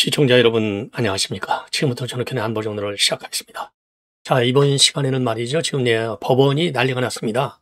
시청자 여러분 안녕하십니까. 지금부터 저녁에 안보정론을 시작하겠습니다. 자, 이번 시간에는 말이죠. 지금 법원이 난리가 났습니다.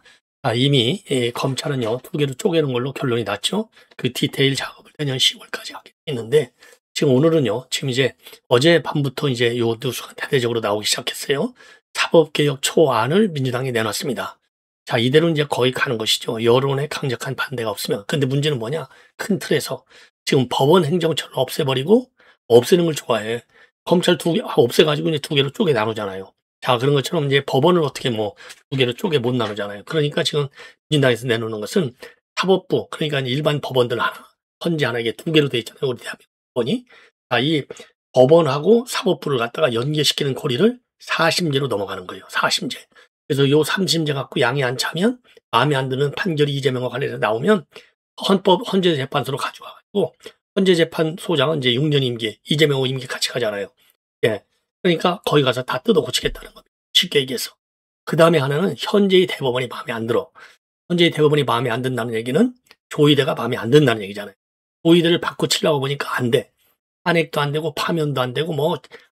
이미 검찰은요 2개로 쪼개는 걸로 결론이 났죠. 그 디테일 작업을 내년 10월까지 하겠는데, 지금 오늘은요, 지금 이제 어젯밤부터 이제 요 뉴스가 대대적으로 나오기 시작했어요. 사법개혁 초안을 민주당이 내놨습니다. 자, 이대로 이제 거의 가는 것이죠. 여론의 강력한 반대가 없으면. 근데 문제는 뭐냐? 큰 틀에서 지금 법원 행정처를 없애버리고, 없애는 걸 좋아해. 검찰 없애가지고 이제 2개로 쪼개 나누잖아요. 자, 그런 것처럼 이제 법원을 어떻게 2개로 쪼개 못 나누잖아요. 그러니까 지금 민주당에서 내놓는 것은 사법부, 그러니까 일반 법원들 하나, 헌재 하나, 이게 2개로 돼 있잖아요. 우리 대한민국 법원이. 자, 이 법원하고 사법부를 갖다가 연계시키는 고리를 4심제로 넘어가는 거예요. 4심제. 그래서 요 3심제 갖고 양이 안 차면, 마음에 안 드는 판결이 이재명과 관련해서 나오면 헌재재판소로 가져와가지고, 헌재재판소장은 이제 6년 임기, 이재명 임기 같이 가잖아요. 예. 그러니까 거기 가서 다 뜯어 고치겠다는 겁니다. 쉽게 얘기해서. 그 다음에 하나는 현재의 대법원이 마음에 안 들어. 현재의 대법원이 마음에 안 든다는 얘기는 조의대가 마음에 안 든다는 얘기잖아요. 조의대를 바꿔치려고 보니까 안 돼. 탄핵도 안 되고 파면도 안 되고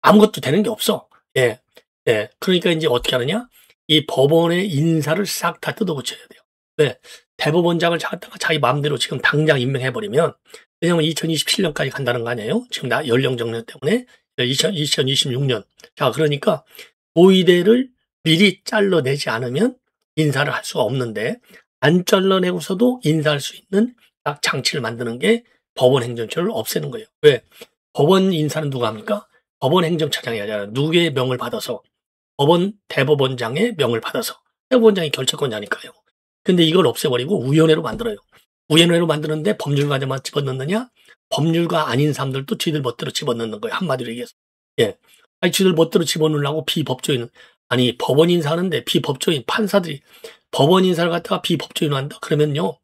아무것도 되는 게 없어. 예. 예. 그러니까 이제 어떻게 하느냐? 이 법원의 인사를 싹 다 뜯어 고쳐야 돼요. 왜? 대법원장을 갖다가 자기 마음대로 지금 당장 임명해버리면, 왜냐면 2027년까지 간다는 거 아니에요? 지금 연령 정년 때문에 2026년. 자, 그러니까 조의대를 미리 잘라내지 않으면 인사를 할 수가 없는데, 안 잘라내고서도 인사할 수 있는 딱 장치를 만드는 게 법원 행정처를 없애는 거예요. 왜? 법원 인사는 누가 합니까? 법원 행정처장이 하잖아요. 누구의 명을 받아서? 대법원장의 명을 받아서. 대법원장이 결재권자니까요. 근데 이걸 없애버리고 위원회로 만들어요. 위원회로 만드는데 법률가들만 집어넣느냐? 법률가 아닌 사람들도 지들 멋대로 집어넣는 거예요. 한마디로 얘기해서. 예. 아니, 지들 멋대로 집어넣으려고 비법조인, 아니, 법원 인사하는데 비법조인 판사들이 법원 인사를 갖다가 비법조인으로 한다? 그러면요,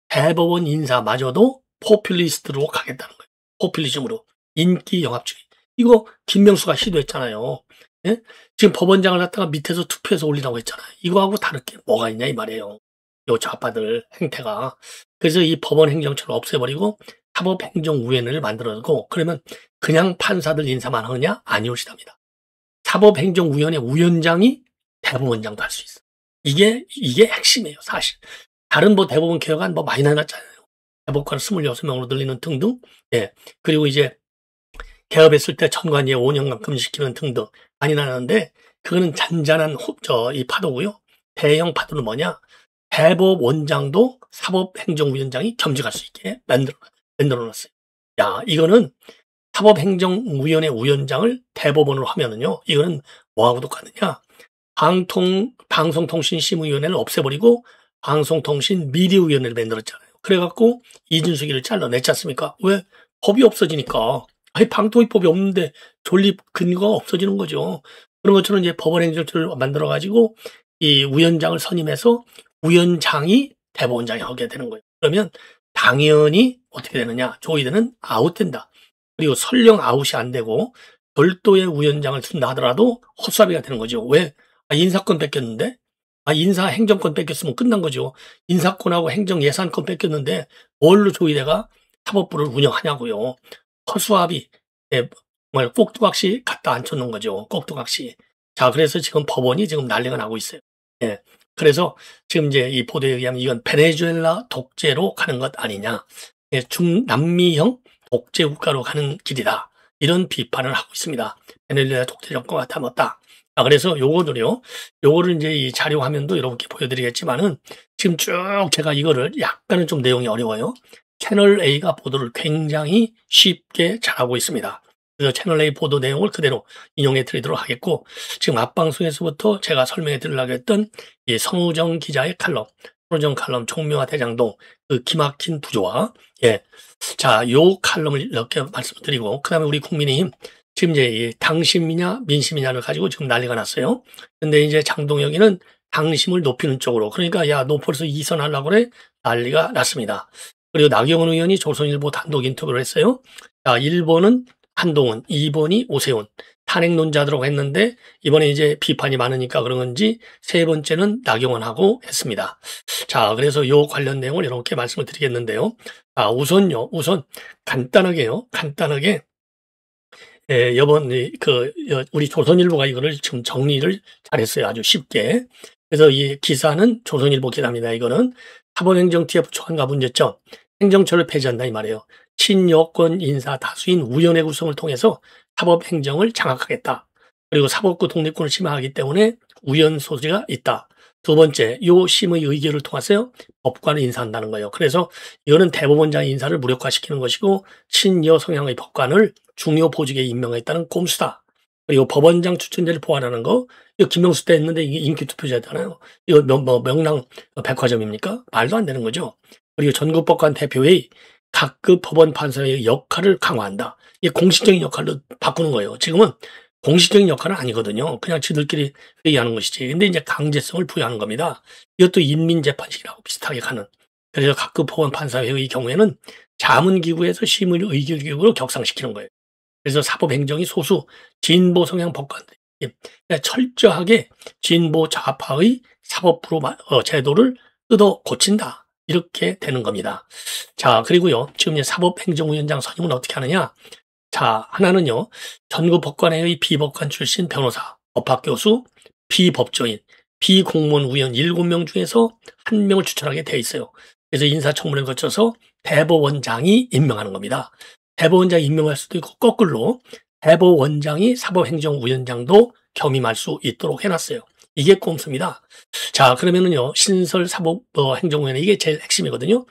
대법원 인사마저도 포퓰리스트로 가겠다는 거예요. 포퓰리즘으로. 인기 영합주의. 이거 김명수가 시도했잖아요. 예? 지금 법원장을 갖다가 밑에서 투표해서 올리라고 했잖아요. 이거하고 다를 게 뭐가 있냐 이 말이에요. 요 좌파들 행태가. 그래서 이 법원 행정처를 없애버리고 사법행정위원회를 만들어주고, 그러면 그냥 판사들 인사만 하느냐? 아니오시답니다. 사법행정위원회 위원장이 대법원장도 할 수 있어. 이게 핵심이에요, 사실. 다른 대법원 개혁안 많이 나눴잖아요. 대법관 26명으로 늘리는 등등. 예. 그리고 이제 개업했을 때 천관위에 5년간 금지시키는 등등 많이 나눴는데, 그거는 잔잔한 이 파도고요. 대형 파도는 뭐냐? 대법원장도 사법행정위원장이 겸직할 수 있게 만들어놨어요. 야, 이거는 사법행정위원회 위원장을 대법원으로 하면은요, 이거는 뭐하고 똑같느냐? 방송통신심의위원회를 없애버리고 방송통신미디어위원회를 만들었잖아요. 그래갖고 이준석이를 잘라냈지 않습니까? 왜? 법이 없어지니까. 아니, 방통위법이 없는데 존립 근거가 없어지는 거죠. 그런 것처럼 이제 법원행정처를 만들어가지고 이 위원장을 선임해서 위원장이 대법원장이 하게 되는 거예요. 그러면 당연히 어떻게 되느냐? 조의대는 아웃된다. 그리고 설령 아웃이 안 되고 별도의 위원장을 둔다 하더라도 헛수아비가 되는 거죠. 왜? 인사권 뺏겼는데? 인사 행정권 뺏겼으면 끝난 거죠. 인사권하고 행정 예산권 뺏겼는데 뭘로 조의대가 사법부를 운영하냐고요. 헛수아비. 예, 정말 꼭두각시 갖다 앉혀놓은 거죠. 꼭두각시. 자, 그래서 지금 법원이 지금 난리가 나고 있어요. 예. 그래서 지금 이제 이 보도에 의하면 이건 베네수엘라 독재로 가는 것 아니냐. 예, 중남미형 독재 국가로 가는 길이다. 이런 비판을 하고 있습니다. 베네수엘라 독재 정권과 닮았다. 그래서 요거를 이제 이 자료 화면도 여러분께 보여드리겠지만은, 지금 쭉 제가 이거를 약간은 좀 내용이 어려워요. 채널 A가 보도를 굉장히 쉽게 잘하고 있습니다. 그래서 채널 A 보도 내용을 그대로 인용해 드리도록 하겠고, 지금 앞방송에서부터 제가 설명해 드리려고 했던 이 성우정 기자의 칼럼, 총묘와 대장동, 그 기막힌 부조화, 예. 자, 요 칼럼을 이렇게 말씀드리고, 그 다음에 우리 국민의힘, 지금 이제 이 당심이냐 민심이냐를 가지고 지금 난리가 났어요. 근데 이제 장동혁이는 당심을 높이는 쪽으로, 그러니까 야, 너 벌써 2선 하려고 그래? 난리가 났습니다. 그리고 나경원 의원이 조선일보 단독 인터뷰를 했어요. 자, 1번은 한동훈, 2번이 오세훈. 탄핵론자들하고 했는데, 이번에 이제 비판이 많으니까 그런 건지 3번째는 나경원하고 했습니다. 자, 그래서 요 관련 내용을 이렇게 말씀을 드리겠는데요. 우선 간단하게 우리 조선일보가 이거를 지금 정리를 잘했어요. 아주 쉽게. 그래서 이 기사는 조선일보 기사입니다. 이거는 사법행정 TF 초안과 문제점, 행정처를 폐지한다 이 말이에요. 친여권 인사 다수인 우연의 구성을 통해서 사법행정을 장악하겠다. 그리고 사법부 독립권을 침해하기 때문에 우연 소지가 있다. 두 번째, 요 심의 의결을 통해서 법관을 인사한다는 거예요. 그래서 이거는 대법원장 인사를 무력화시키는 것이고 친여 성향의 법관을 중요 보직에 임명했다는 꼼수다. 그리고 법원장 추천제를 보완하는 거, 이거 김명수 때 했는데 이게 인기투표제잖아요. 이거 명랑 백화점입니까? 말도 안 되는 거죠. 그리고 전국법관 대표회의 각급 법원 판사의 역할을 강화한다. 이게 공식적인 역할로 바꾸는 거예요. 지금은 공식적인 역할은 아니거든요. 그냥 지들끼리 회의하는 것이지. 근데 이제 강제성을 부여하는 겁니다. 이것도 인민재판식이라고 비슷하게 가는. 그래서 각급 법원 판사회의 경우에는 자문기구에서 심의 의결기구로 격상시키는 거예요. 그래서 사법행정이 소수 진보 성향 법관들이 철저하게 진보 좌파의 사법부로 제도를 뜯어 고친다. 이렇게 되는 겁니다. 자, 그리고요. 지금 사법행정위원장 선임은 어떻게 하느냐? 자, 하나는요. 전국 법관회의 비법관 출신 변호사, 법학교수, 비법조인, 비공무원 위원 7명 중에서 1명을 추천하게 돼 있어요. 그래서 인사청문회를 거쳐서 대법원장이 임명하는 겁니다. 대법원장이 임명할 수도 있고 거꾸로 대법원장이 사법행정위원장도 겸임할 수 있도록 해놨어요. 이게 꼼수입니다. 자, 그러면은요. 신설 사법행정위원회 이게 제일 핵심이거든요.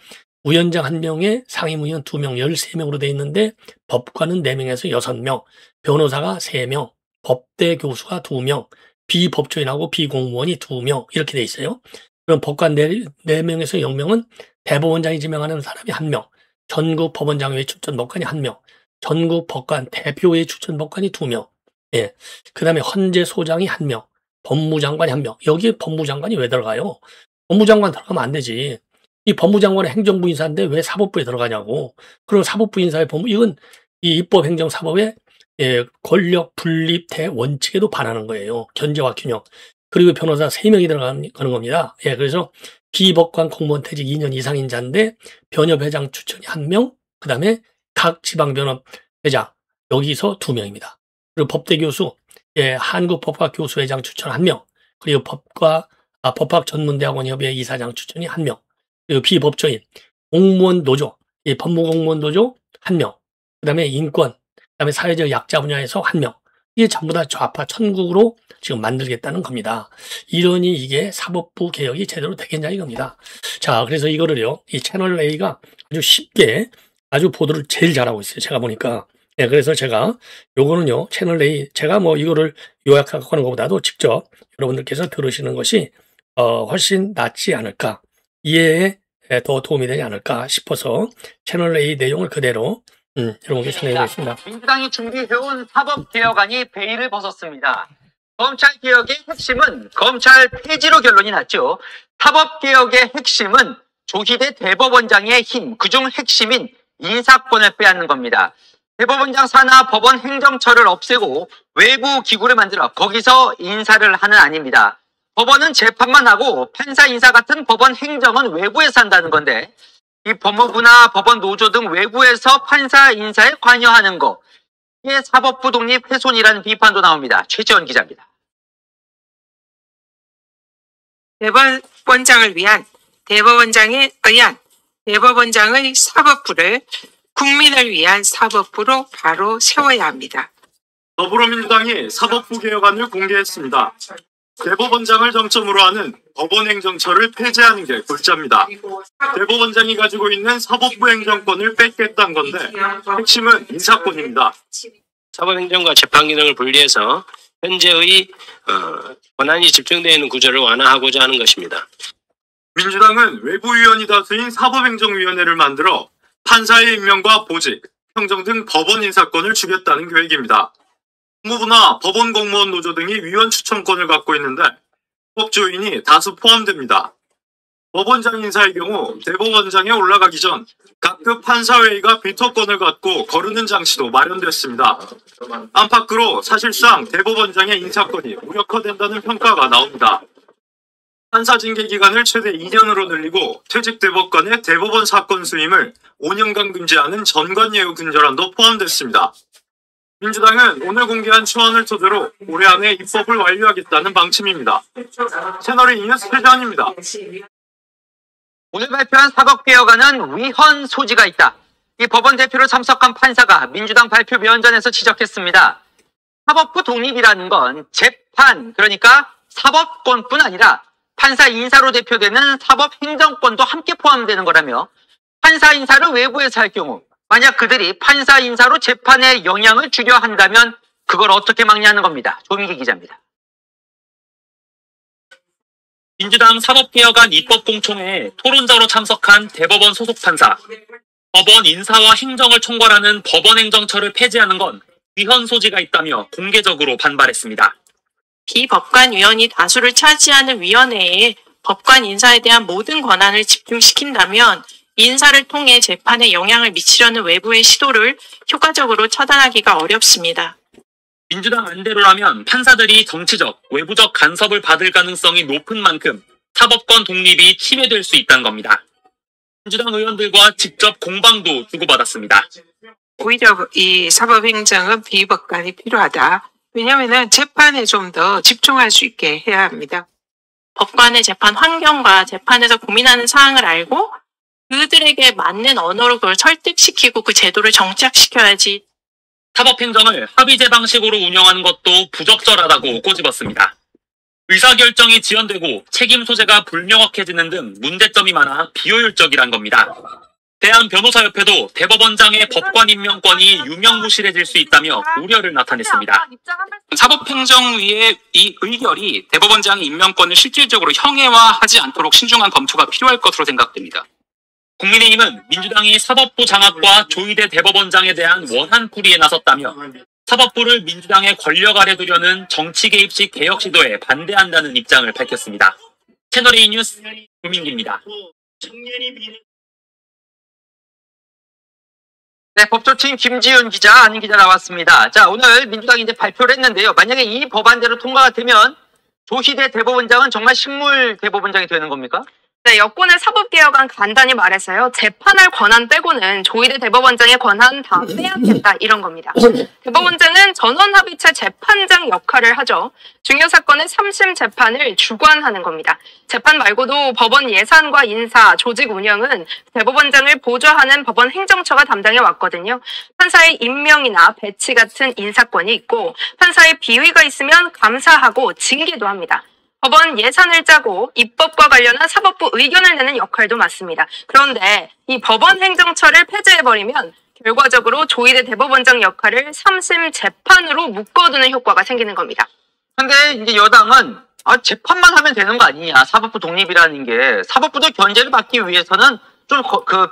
위원장 1명에 상임위원 2명, 13명으로 돼 있는데 법관은 4명에서 6명, 변호사가 3명, 법대 교수가 2명, 비법조인하고 비공무원이 2명 이렇게 돼 있어요. 그럼 법관 4명에서 0명은 대법원장이 지명하는 사람이 1명, 전국 법원장회의 추천 법관이 1명, 전국 법관 대표회의 추천 법관이 2명, 예. 그 다음에 헌재 소장이 1명, 법무장관이 1명. 여기에 법무장관이 왜 들어가요? 법무장관 들어가면 안 되지. 이 법무장관은 행정부 인사인데 왜 사법부에 들어가냐고. 그리고 사법부 인사의 이건 이 입법행정사법의 권력 분립 대원칙에도 반하는 거예요. 견제와 균형. 그리고 변호사 3명이 들어가는 겁니다. 예, 그래서 비법관 공무원 퇴직 2년 이상인자인데 변협회장 추천이 1명, 그 다음에 각 지방변협회장 여기서 2명입니다. 그리고 법대교수, 한국법학 교수회장 추천 1명, 그리고 법학전문대학원협의회 이사장 추천이 1명, 그리고 비법조인, 공무원 노조, 법무공무원 노조 1명, 그 다음에 인권, 그 다음에 사회적 약자 분야에서 1명. 이게 전부 다 좌파 천국으로 지금 만들겠다는 겁니다. 이러니 이게 사법부 개혁이 제대로 되겠냐 이겁니다. 자, 그래서 이거를요, 이 채널 A가 아주 쉽게 아주 보도를 제일 잘하고 있어요. 제가 보니까. 네, 그래서 제가 요거는요, 채널 A, 제가 이거를 요약하고 하는 것보다도 직접 여러분들께서 들으시는 것이 훨씬 낫지 않을까. 이해에 더 도움이 되지 않을까 싶어서 채널 A 내용을 그대로 여러분께 전해드리겠습니다. 민주당이 준비해온 사법개혁안이 베일을 벗었습니다. 검찰개혁의 핵심은 검찰 폐지로 결론이 났죠. 사법개혁의 핵심은 조희대 대법원장의 힘, 그중 핵심인 인사권을 빼앗는 겁니다. 대법원장 산하 법원 행정처를 없애고 외부 기구를 만들어 거기서 인사를 하는 아닙니다. 법원은 재판만 하고 판사 인사 같은 법원 행정은 외부에서 한다는 건데 이 법무부나 법원 노조 등 외부에서 판사 인사에 관여하는 거 이게 사법부 독립 훼손이라는 비판도 나옵니다. 최지원 기자입니다. 대법원장을 위한 대법원장에 의한 대법원장의 사법부를 국민을 위한 사법부로 바로 세워야 합니다. 더불어민주당이 사법부 개혁안을 공개했습니다. 대법원장을 정점으로 하는 법원행정처를 폐지하는 게 골자입니다. 대법원장이 가지고 있는 사법부 행정권을 뺏겠다는 건데 핵심은 인사권입니다. 사법행정과 재판 기능을 분리해서 현재의 권한이 집중되어 있는 구조를 완화하고자 하는 것입니다. 민주당은 외부위원이 다수인 사법행정위원회를 만들어 판사의 임명과 보직, 평정 등 법원 인사권을 주겠다는 계획입니다. 법무부나 법원 공무원 노조 등이 위원 추천권을 갖고 있는데 법조인이 다수 포함됩니다. 법원장 인사의 경우 대법원장에 올라가기 전 각급 판사회의가 비토권을 갖고 거르는 장치도 마련됐습니다. 안팎으로 사실상 대법원장의 인사권이 무력화된다는 평가가 나옵니다. 판사 징계 기간을 최대 2년으로 늘리고 퇴직 대법관의 대법원 사건 수임을 5년간 금지하는 전관예우 근절안도 포함됐습니다. 민주당은 오늘 공개한 초안을 토대로 올해 안에 입법을 완료하겠다는 방침입니다. 채널A 뉴스 최재환입니다. 오늘 발표한 사법개혁안은 위헌 소지가 있다. 이 법원 대표로 참석한 판사가 민주당 발표 위원장에서 지적했습니다. 사법부 독립이라는 건 재판, 그러니까 사법권뿐 아니라 판사 인사로 대표되는 사법행정권도 함께 포함되는 거라며 판사 인사를 외부에서 할 경우 만약 그들이 판사 인사로 재판에 영향을 주려 한다면 그걸 어떻게 막냐는 겁니다. 조민기 기자입니다. 민주당 사법개혁안 입법공청회에 토론자로 참석한 대법원 소속 판사, 법원 인사와 행정을 총괄하는 법원행정처를 폐지하는 건 위헌 소지가 있다며 공개적으로 반발했습니다. 비법관위원이 다수를 차지하는 위원회에 법관 인사에 대한 모든 권한을 집중시킨다면 인사를 통해 재판에 영향을 미치려는 외부의 시도를 효과적으로 처단하기가 어렵습니다. 민주당 안대로라면 판사들이 정치적, 외부적 간섭을 받을 가능성이 높은 만큼 사법권 독립이 침해될 수 있다는 겁니다. 민주당 의원들과 직접 공방도 주고받았습니다. 오히려 이 사법행정은 비법관이 필요하다. 왜냐하면 재판에 좀 더 집중할 수 있게 해야 합니다. 법관의 재판 환경과 재판에서 고민하는 사항을 알고 그들에게 맞는 언어로 그걸 설득시키고 그 제도를 정착시켜야지. 사법행정을 합의제 방식으로 운영하는 것도 부적절하다고 꼬집었습니다. 의사결정이 지연되고 책임 소재가 불명확해지는 등 문제점이 많아 비효율적이란 겁니다. 대한변호사협회도 대법원장의 법관 임명권이 유명무실해질 수 있다며 우려를 나타냈습니다. 사법행정위의 이 의결이 대법원장의 임명권을 실질적으로 형해화하지 않도록 신중한 검토가 필요할 것으로 생각됩니다. 국민의힘은 민주당이 사법부 장악과 조희대 대법원장에 대한 원한풀이에 나섰다며 사법부를 민주당의 권력 아래 두려는 정치 개입식 개혁 시도에 반대한다는 입장을 밝혔습니다. 채널A 뉴스 조민기입니다. 네, 법조팀 김지윤 기자, 안인 기자 나왔습니다. 자, 오늘 민주당이 이제 발표를 했는데요. 만약에 이 법안대로 통과가 되면 조희대 대법원장은 정말 식물 대법원장이 되는 겁니까? 네, 여권의 사법개혁안 간단히 말해서요. 재판할 권한 빼고는 조희대 대법원장의 권한 다 빼앗겠다 이런 겁니다. 대법원장은 전원합의체 재판장 역할을 하죠. 중요 사건의 3심 재판을 주관하는 겁니다. 재판 말고도 법원 예산과 인사, 조직 운영은 대법원장을 보좌하는 법원 행정처가 담당해 왔거든요. 판사의 임명이나 배치 같은 인사권이 있고 판사의 비위가 있으면 감사하고 징계도 합니다. 법원 예산을 짜고 입법과 관련한 사법부 의견을 내는 역할도 맡습니다. 그런데 이 법원 행정처를 폐지해버리면 결과적으로 조희대 대법원장 역할을 3심 재판으로 묶어두는 효과가 생기는 겁니다. 근데 이제 여당은 재판만 하면 되는 거 아니냐. 사법부 독립이라는 게 사법부도 견제를 받기 위해서는 좀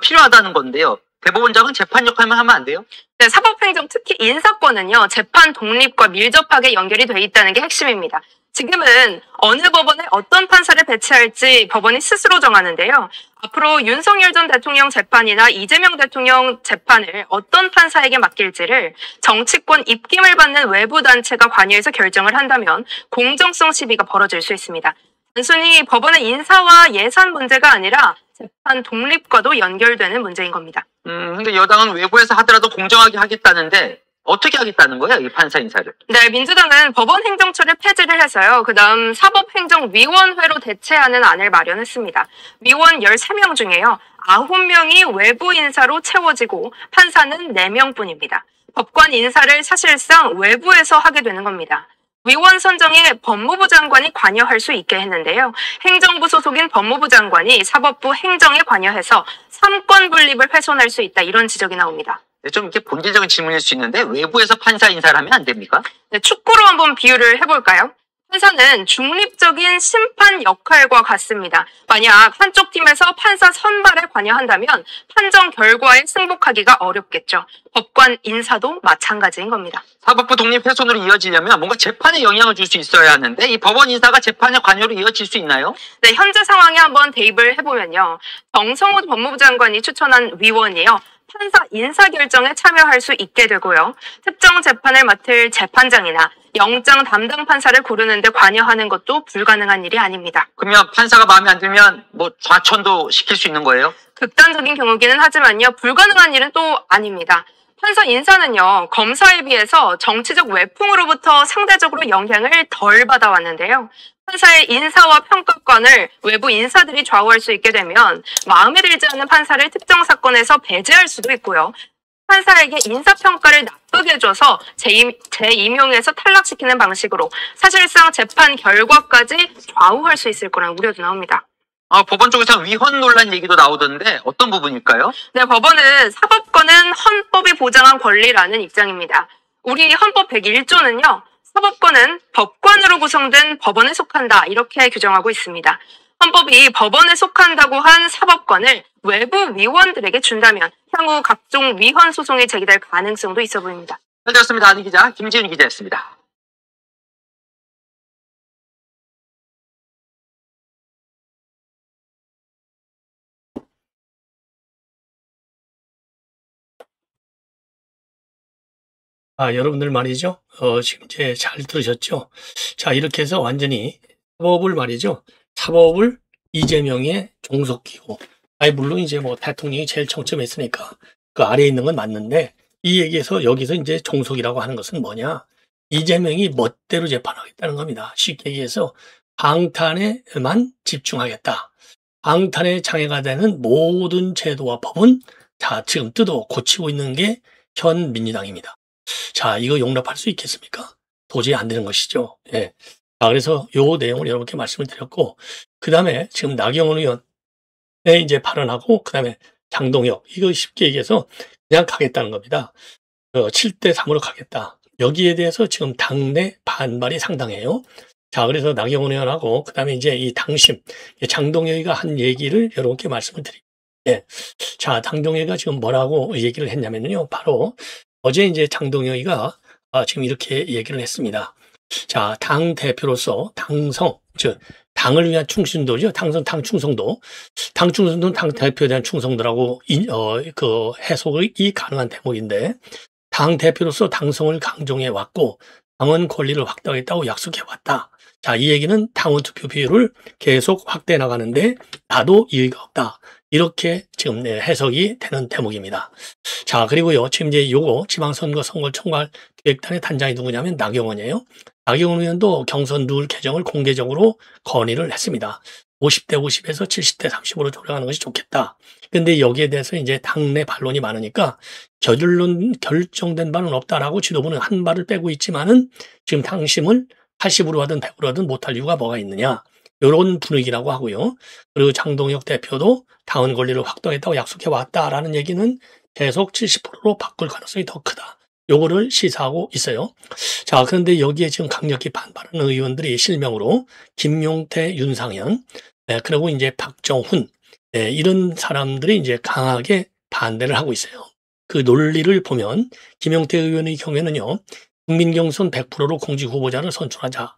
필요하다는 건데요. 대법원장은 재판 역할만 하면 안 돼요? 네, 사법행정 특히 인사권은요. 재판 독립과 밀접하게 연결이 돼 있다는 게 핵심입니다. 지금은 어느 법원에 어떤 판사를 배치할지 법원이 스스로 정하는데요. 앞으로 윤석열 전 대통령 재판이나 이재명 대통령 재판을 어떤 판사에게 맡길지를 정치권 입김을 받는 외부 단체가 관여해서 결정을 한다면 공정성 시비가 벌어질 수 있습니다. 단순히 법원의 인사와 예산 문제가 아니라 재판 독립과도 연결되는 문제인 겁니다. 근데 여당은 외부에서 하더라도 공정하게 하겠다는데 어떻게 하겠다는 거예요, 이 판사 인사를? 네, 민주당은 법원 행정처를 폐지를 해서요. 그다음 사법행정위원회로 대체하는 안을 마련했습니다. 위원 13명 중에요. 9명이 외부 인사로 채워지고 판사는 4명뿐입니다. 법관 인사를 사실상 외부에서 하게 되는 겁니다. 위원 선정에 법무부 장관이 관여할 수 있게 했는데요. 행정부 소속인 법무부 장관이 사법부 행정에 관여해서 삼권 분립을 훼손할 수 있다. 이런 지적이 나옵니다. 네, 좀 이렇게 본질적인 질문일 수 있는데 외부에서 판사 인사를 하면 안 됩니까? 네, 축구로 한번 비유를 해볼까요? 판사는 중립적인 심판 역할과 같습니다. 만약 한쪽 팀에서 판사 선발에 관여한다면 판정 결과에 승복하기가 어렵겠죠. 법관 인사도 마찬가지인 겁니다. 사법부 독립 훼손으로 이어지려면 뭔가 재판에 영향을 줄 수 있어야 하는데 이 법원 인사가 재판의 관여로 이어질 수 있나요? 네, 현재 상황에 한번 대입을 해보면요. 정성호 법무부 장관이 추천한 위원이요. 판사 인사 결정에 참여할 수 있게 되고요. 특정 재판을 맡을 재판장이나 영장 담당 판사를 고르는 데 관여하는 것도 불가능한 일이 아닙니다. 그러면 판사가 마음에 안 들면 뭐 좌천도 시킬 수 있는 거예요? 극단적인 경우기는 하지만요. 불가능한 일은 또 아닙니다. 판사 인사는요, 검사에 비해서 정치적 외풍으로부터 상대적으로 영향을 덜 받아왔는데요. 판사의 인사와 평가권을 외부 인사들이 좌우할 수 있게 되면 마음에 들지 않는 판사를 특정 사건에서 배제할 수도 있고요. 판사에게 인사평가를 나쁘게 줘서 재임용해서 탈락시키는 방식으로 사실상 재판 결과까지 좌우할 수 있을 거라는 우려도 나옵니다. 법원 쪽에서 위헌 논란 얘기도 나오던데 어떤 부분일까요? 네, 법원은 사법권은 헌법이 보장한 권리라는 입장입니다. 우리 헌법 101조는요. 사법권은 법관으로 구성된 법원에 속한다 이렇게 규정하고 있습니다. 헌법이 법원에 속한다고 한 사법권을 외부 위원들에게 준다면 향후 각종 위헌 소송이 제기될 가능성도 있어 보입니다. 잘 들었습니다. 아는 기자 김지윤 기자였습니다. 여러분들 말이죠. 지금 이제 잘 들으셨죠? 자, 이렇게 해서 완전히 사법을 말이죠. 사법을 이재명의 종속기구. 물론 이제 뭐 대통령이 제일 정점에 있으니까 그 아래에 있는 건 맞는데 이 얘기에서 여기서 이제 종속이라고 하는 것은 뭐냐? 이재명이 멋대로 재판하겠다는 겁니다. 쉽게 얘기해서 방탄에만 집중하겠다. 방탄에 장애가 되는 모든 제도와 법은 다 지금 뜯어 고치고 있는 게 현 민주당입니다. 자, 이거 용납할 수 있겠습니까? 도저히 안 되는 것이죠. 예. 자, 그래서 요 내용을 여러분께 말씀을 드렸고, 그 다음에 지금 나경원 의원에 이제 발언하고, 그 다음에 장동혁, 이거 쉽게 얘기해서 그냥 가겠다는 겁니다. 7대3으로 가겠다. 여기에 대해서 지금 당내 반발이 상당해요. 자, 그래서 나경원 의원하고, 그 다음에 이제 이 당심, 장동혁이가 한 얘기를 여러분께 말씀을 드립니다. 예. 자, 장동혁이가 지금 뭐라고 얘기를 했냐면요. 바로 어제 이제 장동혁이가 지금 이렇게 얘기를 했습니다. 자, 당 대표로서 당성, 즉 당을 위한 충성도죠. 당 충성도, 당 충성도는 당 대표에 대한 충성도라고 그 해석이 가능한 대목인데, 당 대표로서 당성을 강조해 왔고 당원 권리를 확대하겠다고 약속해 왔다. 자, 이 얘기는 당원 투표 비율을 계속 확대해 나가는데 나도 이의가 없다. 이렇게 지금 해석이 되는 대목입니다. 자, 그리고요, 지금 이제 요거 지방선거 선거를 총괄 기획단의 단장이 누구냐면 나경원이에요. 나경원 의원도 경선 룰 개정을 공개적으로 건의를 했습니다. 50대 50에서 70대 30으로 조정하는 것이 좋겠다. 근데 여기에 대해서 이제 당내 반론이 많으니까 결정된 바는 없다라고 지도부는 한 발을 빼고 있지만은 지금 당심을 80으로 하든 100으로 하든 못할 이유가 뭐가 있느냐. 이런 분위기라고 하고요. 그리고 장동혁 대표도 당원 권리를 확대하겠다고 약속해 왔다라는 얘기는 계속 70%로 바꿀 가능성이 더 크다. 요거를 시사하고 있어요. 자, 그런데 여기에 지금 강력히 반발하는 의원들이 실명으로 김용태, 윤상현, 그리고 이제 박정훈, 이런 사람들이 이제 강하게 반대를 하고 있어요. 그 논리를 보면 김용태 의원의 경우에는요, 국민 경선 100%로 공직 후보자를 선출하자.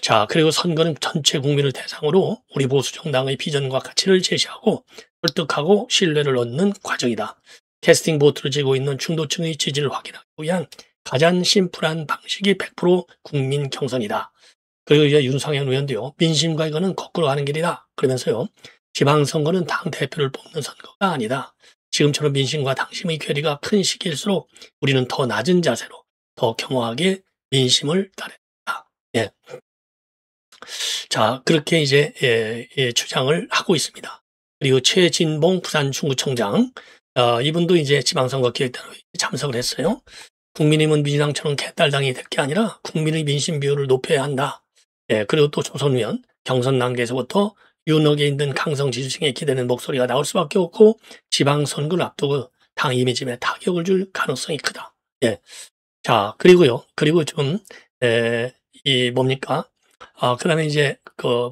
자, 그리고 선거는 전체 국민을 대상으로 우리 보수 정당의 비전과 가치를 제시하고 설득하고 신뢰를 얻는 과정이다. 캐스팅 보트를 쥐고 있는 중도층의 지지를 확인하기 위한 가장 심플한 방식이 100% 국민 경선이다. 그리고 이제 윤상현 의원도요, 민심과 이거는 거꾸로 가는 길이다. 그러면서요, 지방선거는 당 대표를 뽑는 선거가 아니다. 지금처럼 민심과 당심의 괴리가 큰 시기일수록 우리는 더 낮은 자세로 더 겸허하게 민심을 따른다. 예. 자, 그렇게 이제 주장을 하고 있습니다. 그리고 최진봉 부산 중구청장, 이분도 이제 지방선거 기획단에 참석을 했어요. 국민의힘은 민주당처럼 개딸당이 될 게 아니라 국민의 민심 비율을 높여야 한다. 예, 그리고 또 조선의원 경선 단계에서부터 윤핵에 있는 강성 지지층에 기대는 목소리가 나올 수밖에 없고 지방선거를 앞두고 당 이미지에 타격을 줄 가능성이 크다. 예. 자, 그리고요. 그리고 좀 뭡니까? 그다음에 이제 그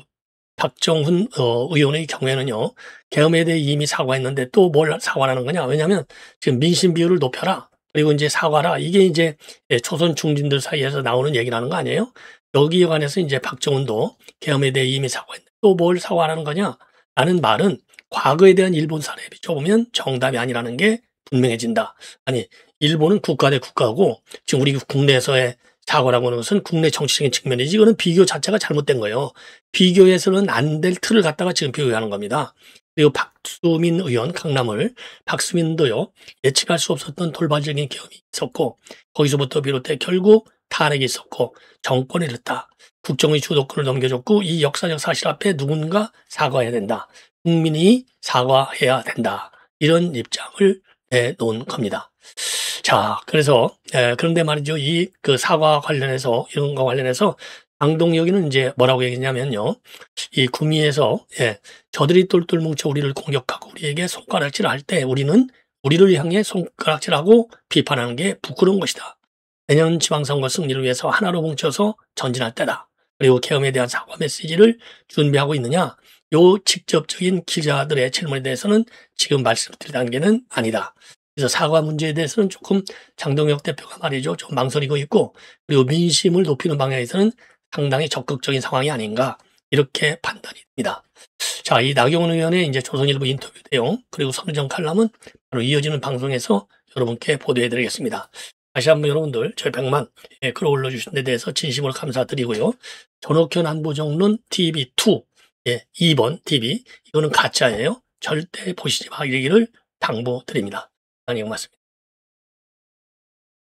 박정훈 의원의 경우에는요, 계엄에 대해 이미 사과했는데 또 뭘 사과하는 거냐? 왜냐하면 지금 민심 비율을 높여라. 그리고 이제 사과라. 이게 이제 초선 중진들 사이에서 나오는 얘기라는 거 아니에요? 여기에 관해서 이제 박정훈도 계엄에 대해 이미 사과했는데 또 뭘 사과하는 거냐? 라는 말은 과거에 대한 일본 사례에 비춰보면 정답이 아니라는 게 분명해진다. 아니, 일본은 국가 대 국가고 지금 우리 국내에서의 사과라고 하는 것은 국내 정치적인 측면이지, 이거는 비교 자체가 잘못된 거예요. 비교해서는 안 될 틀을 갖다가 지금 비교하는 겁니다. 그리고 박수민 의원 강남을 박수민도요 예측할 수 없었던 돌발적인 경험이 있었고 거기서부터 비롯해 결국 탄핵이 있었고 정권을 잃었다. 국정의 주도권을 넘겨줬고 이 역사적 사실 앞에 누군가 사과해야 된다. 국민이 사과해야 된다. 이런 입장을 내놓은 겁니다. 자, 그래서 그런데 말이죠. 이 그 사과 관련해서 이런 거 관련해서 강동혁이는 이제 뭐라고 얘기했냐면요. 이 구미에서 저들이 똘똘 뭉쳐 우리를 공격하고 우리에게 손가락질을 할 때 우리는 우리를 향해 손가락질하고 비판하는 게 부끄러운 것이다. 내년 지방선거 승리를 위해서 하나로 뭉쳐서 전진할 때다. 그리고 계엄에 대한 사과 메시지를 준비하고 있느냐? 요 직접적인 기자들의 질문에 대해서는 지금 말씀드릴 단계는 아니다. 그래서 사과 문제에 대해서는 조금 장동혁 대표가 말이죠. 좀 망설이고 있고 그리고 민심을 높이는 방향에서는 상당히 적극적인 상황이 아닌가 이렇게 판단이 됩니다. 자, 이 나경원 의원의 이제 조선일보 인터뷰 내용 그리고 선우정 칼럼은 바로 이어지는 방송에서 여러분께 보도해드리겠습니다. 다시 한번 여러분들 저희 100만 글 올려주신 데 대해서 진심으로 감사드리고요. 전옥현 안보정론 TV2 2번 TV 이거는 가짜예요. 절대 보시지 마 이러기를 당부드립니다. 안녕 맞습니다.